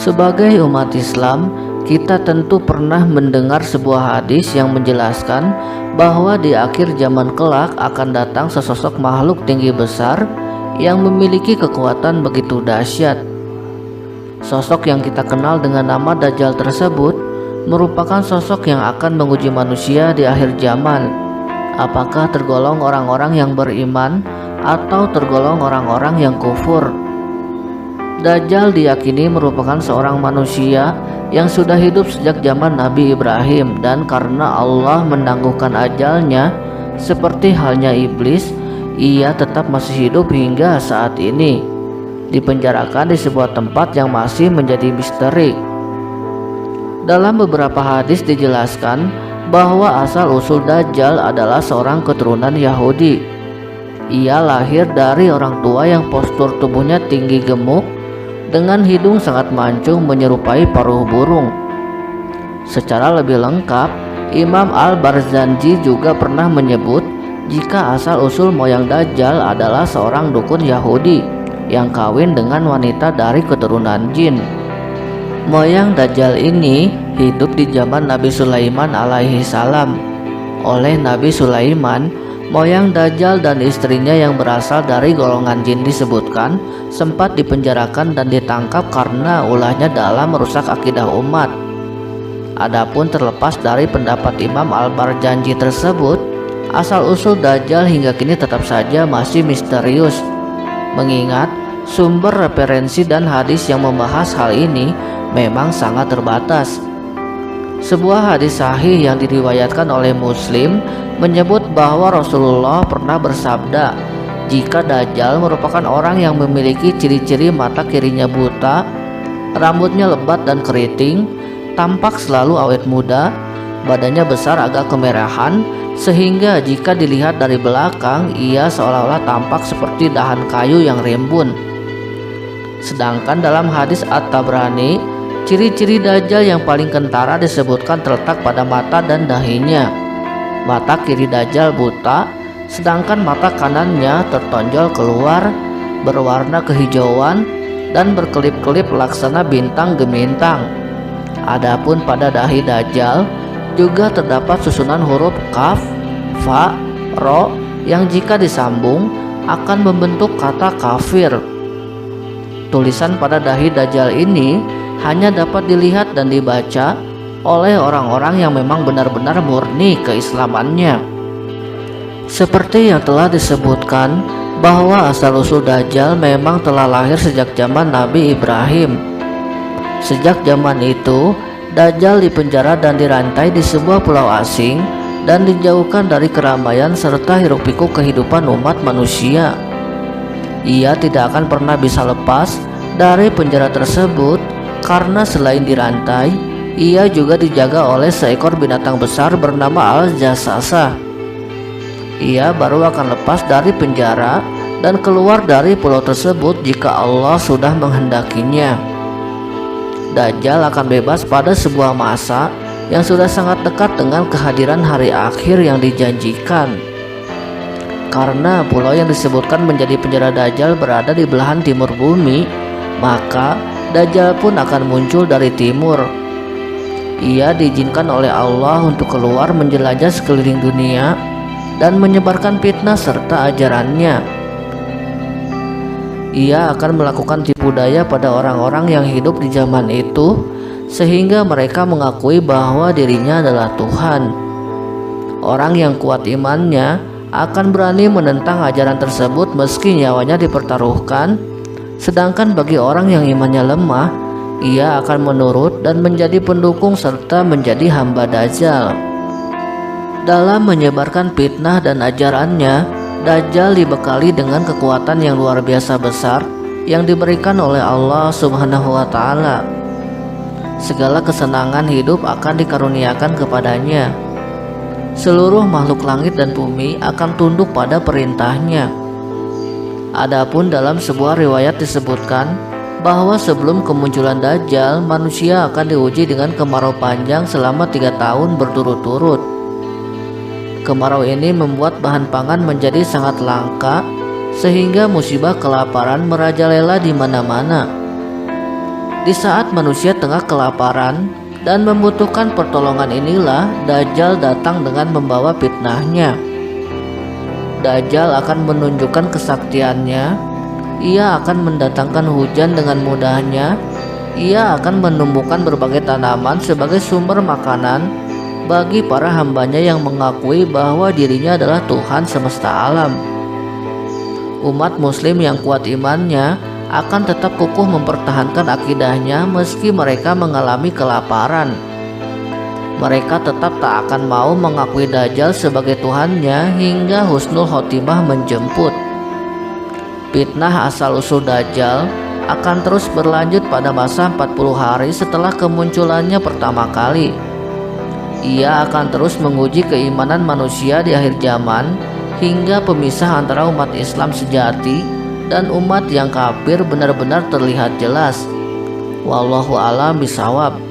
Sebagai umat Islam, kita tentu pernah mendengar sebuah hadis yang menjelaskan bahwa di akhir zaman kelak akan datang sesosok makhluk tinggi besar yang memiliki kekuatan begitu dahsyat. Sosok yang kita kenal dengan nama Dajjal tersebut merupakan sosok yang akan menguji manusia di akhir zaman. Apakah tergolong orang-orang yang beriman atau tergolong orang-orang yang kufur? Dajjal diyakini merupakan seorang manusia yang sudah hidup sejak zaman Nabi Ibrahim, dan karena Allah menangguhkan ajalnya seperti halnya iblis, ia tetap masih hidup hingga saat ini, dipenjarakan di sebuah tempat yang masih menjadi misteri. Dalam beberapa hadis dijelaskan bahwa asal-usul Dajjal adalah seorang keturunan Yahudi. Ia lahir dari orang tua yang postur tubuhnya tinggi gemuk dengan hidung sangat mancung menyerupai paruh burung. Secara lebih lengkap, Imam Al-Barzanji juga pernah menyebut jika asal-usul moyang Dajjal adalah seorang dukun Yahudi yang kawin dengan wanita dari keturunan jin. Moyang Dajjal ini hidup di zaman Nabi Sulaiman alaihi salam. Oleh Nabi Sulaiman, moyang Dajjal dan istrinya yang berasal dari golongan jin disebutkan sempat dipenjarakan dan ditangkap karena ulahnya dalam merusak akidah umat. Adapun terlepas dari pendapat Imam Al-Barzanji tersebut, asal-usul Dajjal hingga kini tetap saja masih misterius, mengingat sumber referensi dan hadis yang membahas hal ini memang sangat terbatas. Sebuah hadis sahih yang diriwayatkan oleh Muslim menyebut bahwa Rasulullah pernah bersabda, jika Dajjal merupakan orang yang memiliki ciri-ciri mata kirinya buta, rambutnya lebat dan keriting, tampak selalu awet muda, badannya besar agak kemerahan, sehingga jika dilihat dari belakang ia seolah-olah tampak seperti dahan kayu yang rimbun. Sedangkan dalam hadis At-Tabrani, ciri-ciri Dajjal yang paling kentara disebutkan terletak pada mata dan dahinya. Mata kiri Dajjal buta, sedangkan mata kanannya tertonjol keluar, berwarna kehijauan dan berkelip-kelip laksana bintang gemintang. Adapun pada dahi Dajjal juga terdapat susunan huruf kaf, fa, ro yang jika disambung akan membentuk kata kafir. Tulisan pada dahi Dajjal ini hanya dapat dilihat dan dibaca oleh orang-orang yang memang benar-benar murni keislamannya. Seperti yang telah disebutkan bahwa asal-usul Dajjal memang telah lahir sejak zaman Nabi Ibrahim. Sejak zaman itu, Dajjal dipenjara dan dirantai di sebuah pulau asing dan dijauhkan dari keramaian serta hiruk-pikuk kehidupan umat manusia. Ia tidak akan pernah bisa lepas dari penjara tersebut karena selain dirantai, ia juga dijaga oleh seekor binatang besar bernama Al-Jassasa. Ia baru akan lepas dari penjara dan keluar dari pulau tersebut jika Allah sudah menghendakinya. Dajjal akan bebas pada sebuah masa yang sudah sangat dekat dengan kehadiran hari akhir yang dijanjikan. Karena pulau yang disebutkan menjadi penjara Dajjal berada di belahan timur bumi, maka Dajjal pun akan muncul dari timur. Ia diizinkan oleh Allah untuk keluar menjelajah sekeliling dunia dan menyebarkan fitnah serta ajarannya. Ia akan melakukan tipu daya pada orang-orang yang hidup di zaman itu sehingga mereka mengakui bahwa dirinya adalah Tuhan. Orang yang kuat imannya akan berani menentang ajaran tersebut meski nyawanya dipertaruhkan. Sedangkan bagi orang yang imannya lemah, ia akan menurut dan menjadi pendukung serta menjadi hamba Dajjal. Dalam menyebarkan fitnah dan ajarannya, Dajjal dibekali dengan kekuatan yang luar biasa besar yang diberikan oleh Allah Subhanahu wa Ta'ala. Segala kesenangan hidup akan dikaruniakan kepadanya. Seluruh makhluk langit dan bumi akan tunduk pada perintahnya. Adapun dalam sebuah riwayat disebutkan bahwa sebelum kemunculan Dajjal, manusia akan diuji dengan kemarau panjang selama 3 tahun berturut-turut. Kemarau ini membuat bahan pangan menjadi sangat langka sehingga musibah kelaparan merajalela di mana-mana. Di saat manusia tengah kelaparan dan membutuhkan pertolongan inilah Dajjal datang dengan membawa fitnahnya. Dajjal akan menunjukkan kesaktiannya. Ia akan mendatangkan hujan dengan mudahnya. Ia akan menumbuhkan berbagai tanaman sebagai sumber makanan bagi para hambanya yang mengakui bahwa dirinya adalah Tuhan semesta alam. Umat muslim yang kuat imannya akan tetap kukuh mempertahankan akidahnya meski mereka mengalami kelaparan. Mereka tetap tak akan mau mengakui Dajjal sebagai Tuhannya hingga husnul khotimah menjemput. Fitnah asal-usul Dajjal akan terus berlanjut pada masa 40 hari setelah kemunculannya pertama kali. Ia akan terus menguji keimanan manusia di akhir zaman hingga pemisah antara umat Islam sejati dan umat yang kafir benar-benar terlihat jelas. Wallahu a'lam bishawab.